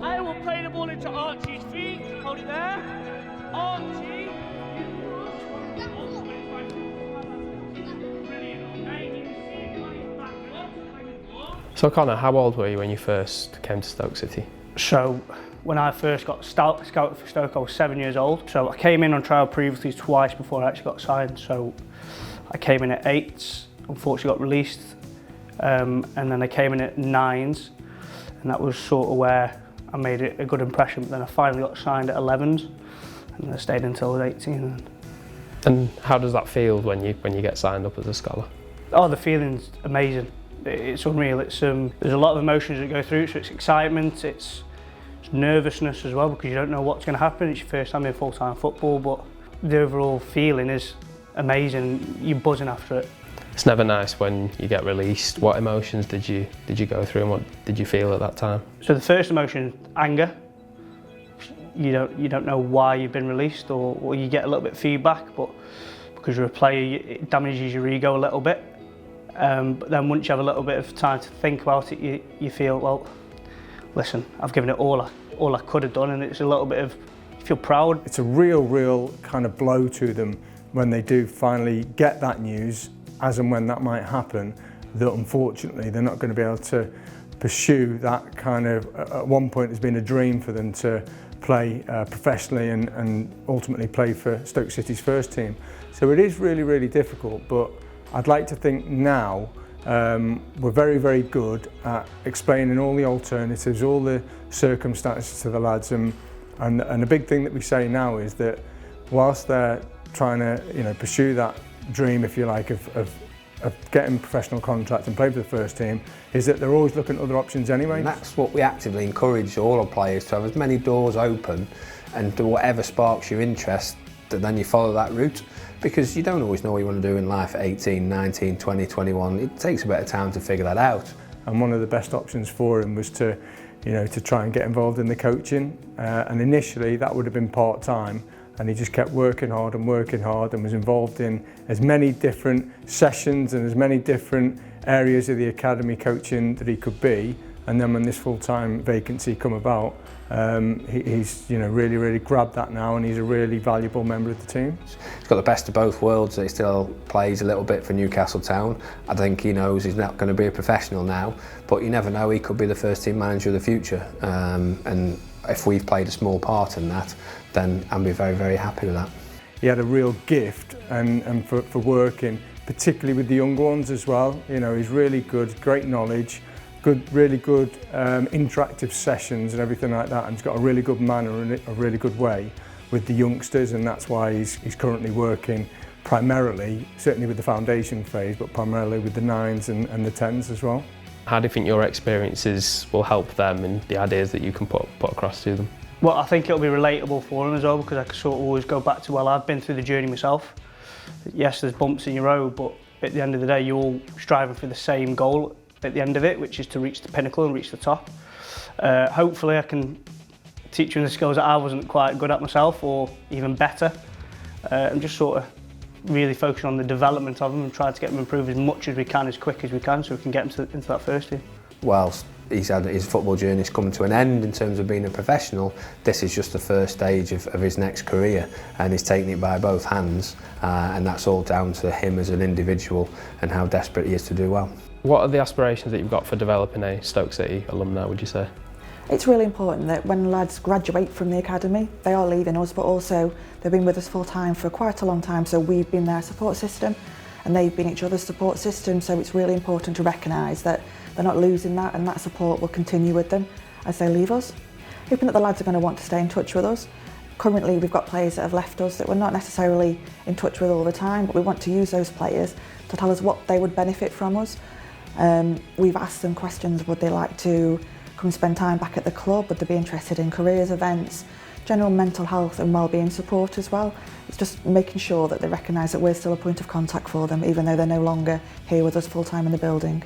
I will play the ball into Archie's feet. Hold it there. Archie. So Connor, how old were you when you first came to Stoke City? So when I first got scouted for Stoke, I was 7 years old. So I came in on trial previously twice before I actually got signed. So I came in at 8s, unfortunately got released. And then I came in at 9s, and that was sort of where I made a good impression. But then I finally got signed at 11s, and then I stayed until I was 18. And how does that feel when you get signed up as a scholar? Oh, the feeling's amazing. It's unreal. It's there's a lot of emotions that go through. So it's excitement, it's nervousness as well, because you don't know what's going to happen. It's your first time in full-time football, but the overall feeling is amazing. You're buzzing after it. It's never nice when you get released. What emotions did you go through, and what did you feel at that time? So the first emotion, anger. You don't know why you've been released, or you get a little bit of feedback, but because you're a player, it damages your ego a little bit. But then once you have a little bit of time to think about it, you feel, well, listen, I've given it all I could have done, and it's a little bit of, you feel proud. It's a real kind of blow to them when they do finally get that news, as and when that might happen, that unfortunately they're not going to be able to pursue that kind of, at one point has been a dream for them to play professionally and ultimately play for Stoke City's first team. So it is really difficult, but I'd like to think now we're very good at explaining all the alternatives, all the circumstances to the lads, and a big thing that we say now is that whilst they're trying to pursue that dream, if you like, of getting a professional contract and play for the first team, is that they're always looking at other options anyway. And that's what we actively encourage all our players, to have as many doors open and do whatever sparks your interest, that then you follow that route, because you don't always know what you want to do in life at 18, 19, 20, 21. It takes a bit of time to figure that out. And one of the best options for him was to try and get involved in the coaching, and initially that would have been part-time, and he just kept working hard and was involved in as many different sessions and as many different areas of the academy coaching that he could be. And then when this full-time vacancy come about, he's really grabbed that now, and he's a really valuable member of the team. He's got the best of both worlds. He still plays a little bit for Newcastle Town. I think he knows he's not going to be a professional now, but you never know, he could be the first team manager of the future. And if we've played a small part in that, then I'll be very happy with that. He had a real gift and for working, particularly with the young ones as well. He's really good, great knowledge, really good interactive sessions and everything like that, and he's got a really good manner and a really good way with the youngsters, and that's why he's currently working primarily, certainly with the foundation phase, but primarily with the 9s and the 10s as well. How do you think your experiences will help them and the ideas that you can put across to them? Well, I think it'll be relatable for them as well, because I can sort of always go back to, well, I've been through the journey myself. Yes, there's bumps in your road, but at the end of the day, you're all striving for the same goal at the end of it, which is to reach the pinnacle and reach the top. Hopefully I can teach them the skills that I wasn't quite good at myself, or even better, and just sort of really focusing on the development of them and trying to get them improved as much as we can, as quick as we can, so we can get them into that first team. Whilst he's had his football journey's come to an end in terms of being a professional, this is just the first stage of his next career, and he's taking it by both hands, and that's all down to him as an individual and how desperate he is to do well. What are the aspirations that you've got for developing a Stoke City alumni, would you say? It's really important that when lads graduate from the academy, they are leaving us, but also they've been with us full time for quite a long time, so we've been their support system and they've been each other's support system, so it's really important to recognise that they're not losing that, and that support will continue with them as they leave us. Hoping that the lads are going to want to stay in touch with us. Currently we've got players that have left us that we're not necessarily in touch with all the time, but we want to use those players to tell us what they would benefit from us. We've asked them questions: would they like to come spend time back at the club? Would they be interested in careers events, general mental health and wellbeing support as well? It's just making sure that they recognise that we're still a point of contact for them, even though they're no longer here with us full time in the building.